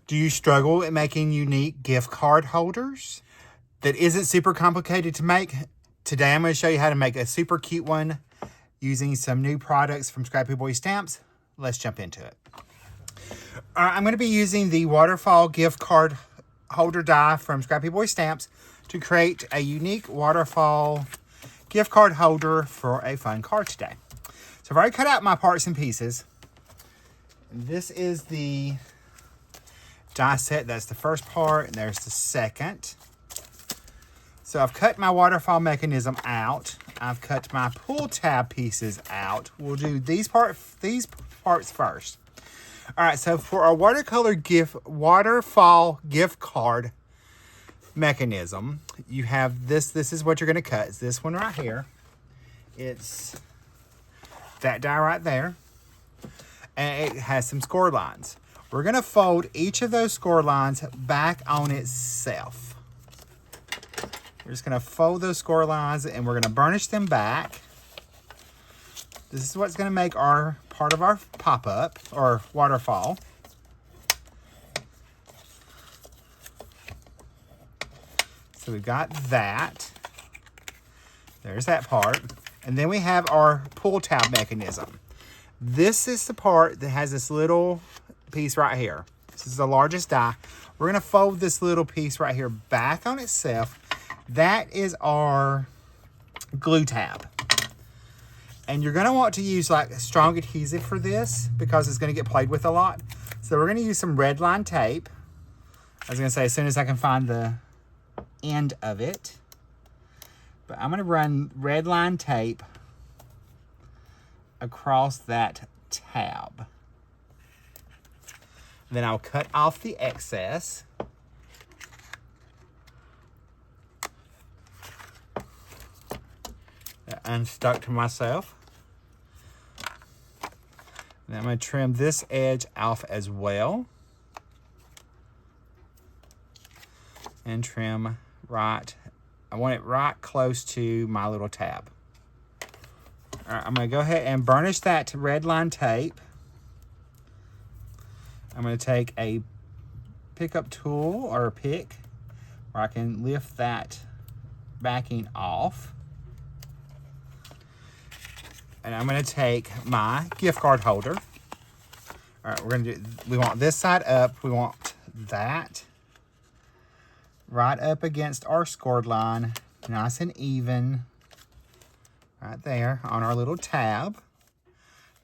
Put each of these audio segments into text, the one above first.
Do you struggle at making unique gift card holders that isn't super complicated to make? Today I'm going to show you how to make a super cute one using some new products from Scrappy Boy Stamps. Let's jump into it. All right, I'm going to be using the Waterfall gift card holder die from Scrappy Boy Stamps to create a unique Waterfall gift card holder for a fun card today. So I've already cut out my parts and pieces. This is the die set. That's the first part, and there's the second. So I've cut my waterfall mechanism out. I've cut my pull tab pieces out. We'll do these parts first. All right, so for our waterfall gift card mechanism, you have this. This is what you're going to cut. It's this one right here. It's that die right there. And it has some score lines. We're going to fold each of those score lines back on itself. We're just going to fold those score lines and we're going to burnish them back. This is what's going to make our part of our pop-up or waterfall. So we've got that. There's that part. And then we have our pull tab mechanism. This is the part that has this little piece right here. This is the largest die. We're going to fold this little piece right here back on itself. That is our glue tab. And you're going to want to use like strong adhesive for this because it's going to get played with a lot. So we're going to use some red line tape. I was going to say as soon as I can find the end of it. But I'm going to run red line tape across that tab. Then I'll cut off the excess. That unstuck to myself. Then I'm going to trim this edge off as well. And trim right, I want it right close to my little tab. All right, I'm going to go ahead and burnish that red line tape. I'm going to take a pickup tool or a pick where I can lift that backing off. And I'm going to take my gift card holder. All right, we want this side up. We want that right up against our scored line, nice and even, right there on our little tab.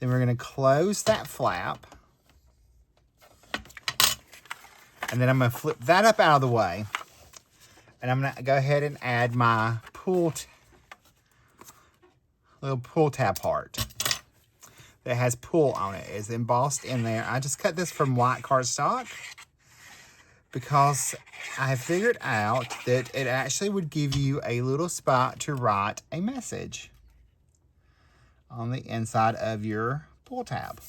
Then we're going to close that flap. And then I'm going to flip that up out of the way. And I'm going to go ahead and add my little pull tab part that has pull on it. It's embossed in there. I just cut this from white cardstock because I figured out that it actually would give you a little spot to write a message on the inside of your pull tab.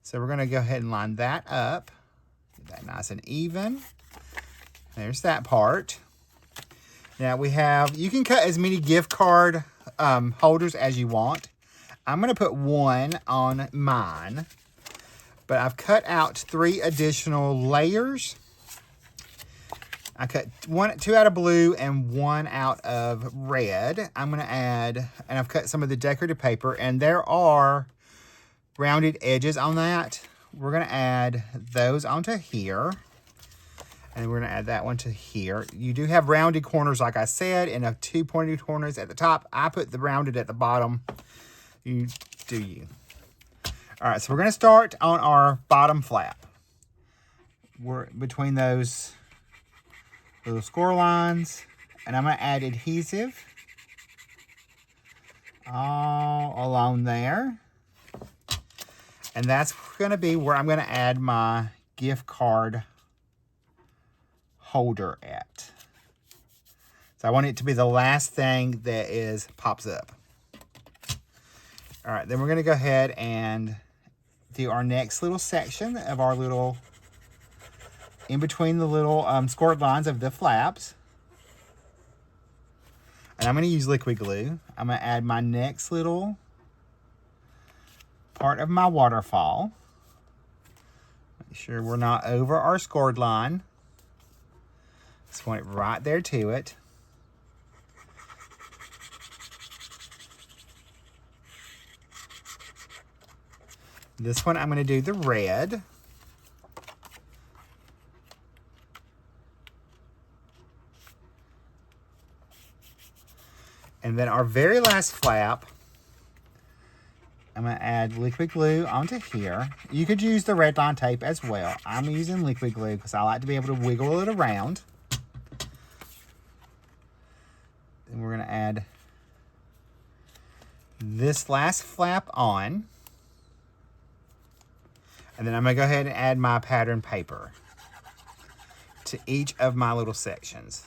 So we're going to go ahead and line that up. Get that nice and even. There's that part. Now we have, you can cut as many gift card holders as you want. I'm going to put one on mine, but I've cut out 3 additional layers. I cut 2 out of blue and 1 out of red. I'm going to add, and I've cut some of the decorative paper, and there are rounded edges on that. We're going to add those onto here. And we're going to add that one to here. You do have rounded corners, like I said, and 2 pointed corners at the top. I put the rounded at the bottom. You do you. All right, so we're going to start on our bottom flap. We're between those little score lines. And I'm going to add adhesive all along there. And that's going to be where I'm going to add my gift card holder at. So I want it to be the last thing that pops up. All right, then we're going to go ahead and do our next little section of our little, in between the little scored lines of the flaps. And I'm going to use liquid glue. I'm going to add my next little part of my waterfall. Make sure we're not over our scored line. Just want it right there to it. This one I'm going to do the red. And then our very last flap, I'm going to add liquid glue onto here. You could use the red line tape as well. I'm using liquid glue because I like to be able to wiggle it around. And we're going to add this last flap on. And then I'm going to go ahead and add my pattern paper to each of my little sections.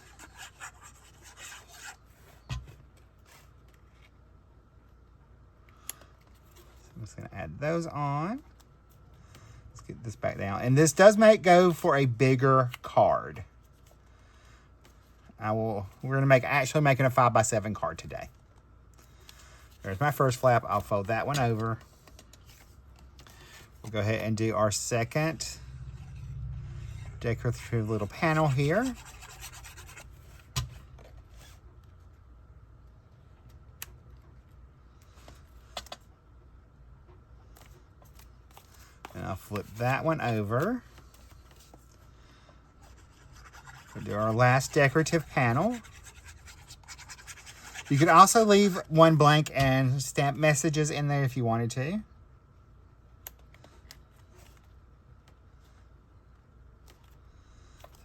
I'm just going to add those on. Let's get this back down. And this does go for a bigger card. We're going to actually making a 5x7 card today. There's my first flap. I'll fold that one over. We'll go ahead and do our second decorative little panel here. And I'll flip that one over. We'll do our last decorative panel. You could also leave one blank and stamp messages in there if you wanted to.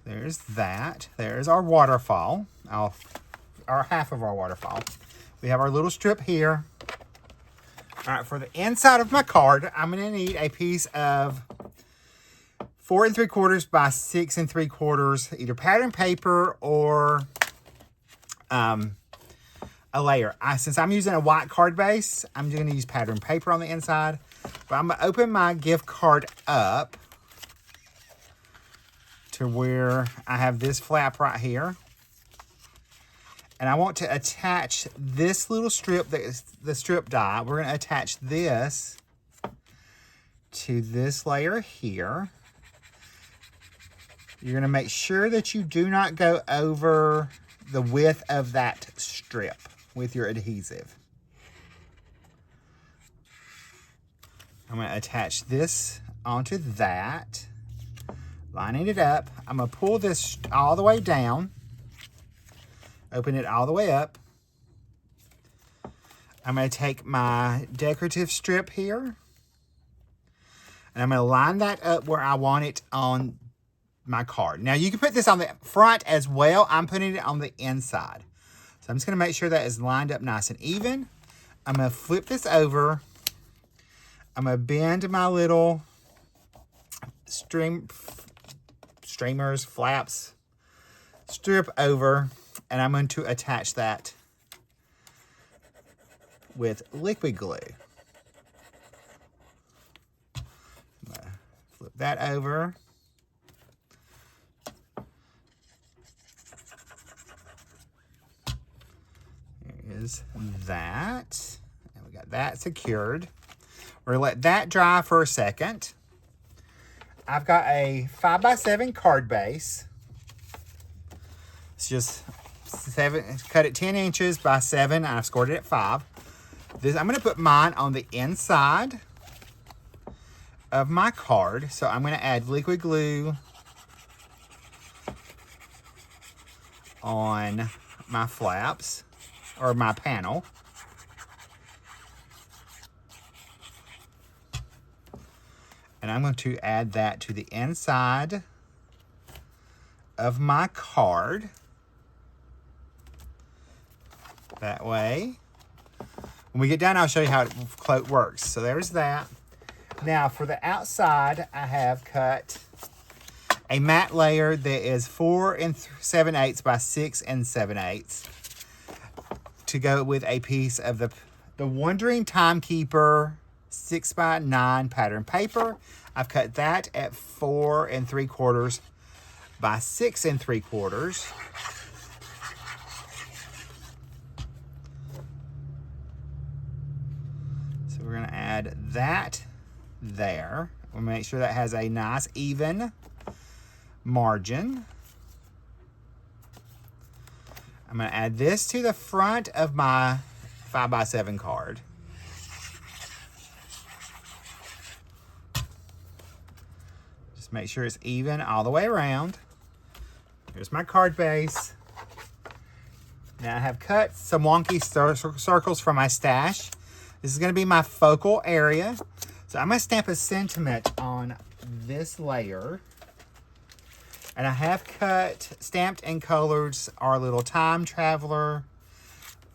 There's that. There's our waterfall. Our half of our waterfall. We have our little strip here. All right, for the inside of my card, I'm going to need a piece of 4 3/4 by 6 3/4, either pattern paper or a layer. Since I'm using a white card base, I'm going to use pattern paper on the inside. But I'm going to open my gift card up to where I have this flap right here. And I want to attach this little strip, the strip die. We're going to attach this to this layer here. You're going to make sure that you do not go over the width of that strip with your adhesive. I'm going to attach this onto that, lining it up. I'm going to pull this all the way down. Open it all the way up. I'm going to take my decorative strip here, and I'm going to line that up where I want it on my card. Now, you can put this on the front as well. I'm putting it on the inside. So I'm just going to make sure that is lined up nice and even. I'm going to flip this over. I'm going to bend my little streamers, flaps, strip over. And I'm going to attach that with liquid glue. I'm going to flip that over. There is that. And we got that secured. We're going to let that dry for a second. I've got a 5x7 card base. It's just cut it 10 inches by 7, and I've scored it at 5. I'm going to put mine on the inside of my card. So I'm going to add liquid glue on my flaps, or my panel. And I'm going to add that to the inside of my card. That way. When we get done, I'll show you how it works. So there's that. Now for the outside, I have cut a matte layer that is 4 7/8 by 6 7/8 to go with a piece of the Wandering Timekeeper 6x9 pattern paper. I've cut that at 4 3/4 by 6 3/4. So we're going to add that there. We'll make sure that has a nice even margin. I'm going to add this to the front of my 5x7 card. Just make sure it's even all the way around. Here's my card base. Now I have cut some wonky circles from my stash. This is going to be my focal area. So I'm going to stamp a sentiment on this layer. And I have stamped and colored our little time traveler,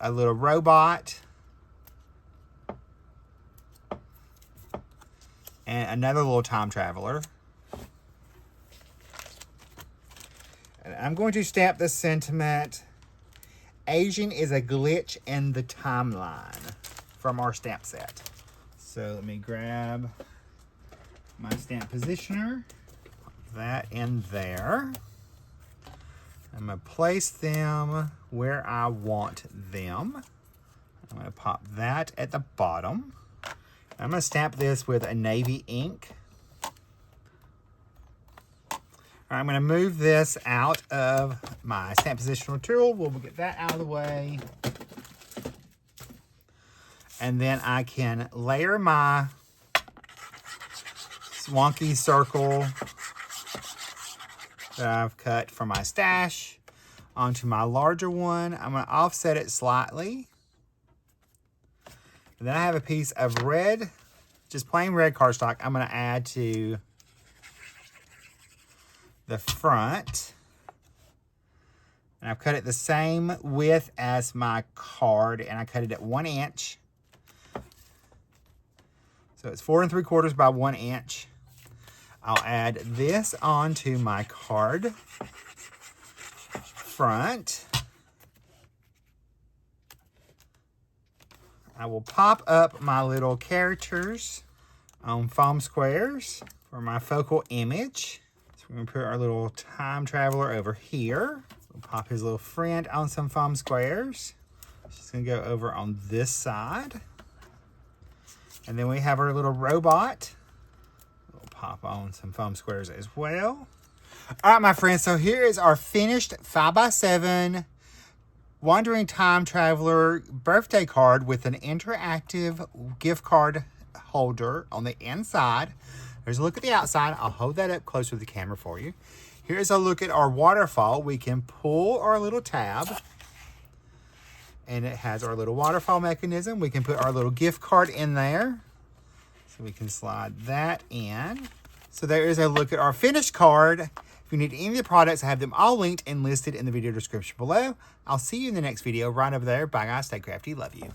a little robot, and another little time traveler. And I'm going to stamp the sentiment, Aging is a glitch in the timeline, from our stamp set. So let me grab my stamp positioner, put that in there. I'm going to place them where I want them. I'm going to pop that at the bottom. I'm going to stamp this with a navy ink. I'm going to move this out of my stamp positional tool. We'll get that out of the way. And then I can layer my wonky circle that I've cut from my stash onto my larger one. I'm going to offset it slightly. And then I have a piece of red, just plain red cardstock, I'm going to add to the front. And I've cut it the same width as my card, and I cut it at 1 inch. So it's 4 3/4 by 1 inch. I'll add this onto my card front. I will pop up my little characters on foam squares for my focal image. So we're going to put our little time traveler over here. We'll pop his little friend on some foam squares. Just going to go over on this side. And then we have our little robot. We'll pop on some foam squares as well. All right, my friends, so here is our finished 5x7 Wandering Time Traveler birthday card with an interactive gift card holder on the inside. There's a look at the outside. I'll hold that up close with the camera for you. Here's a look at our waterfall. We can pull our little tab, and it has our little waterfall mechanism. We can put our little gift card in there. So we can slide that in. So there is a look at our finished card. If you need any of the products, I have them all linked and listed in the video description below. I'll see you in the next video right over there. Bye, guys. Stay crafty. Love you.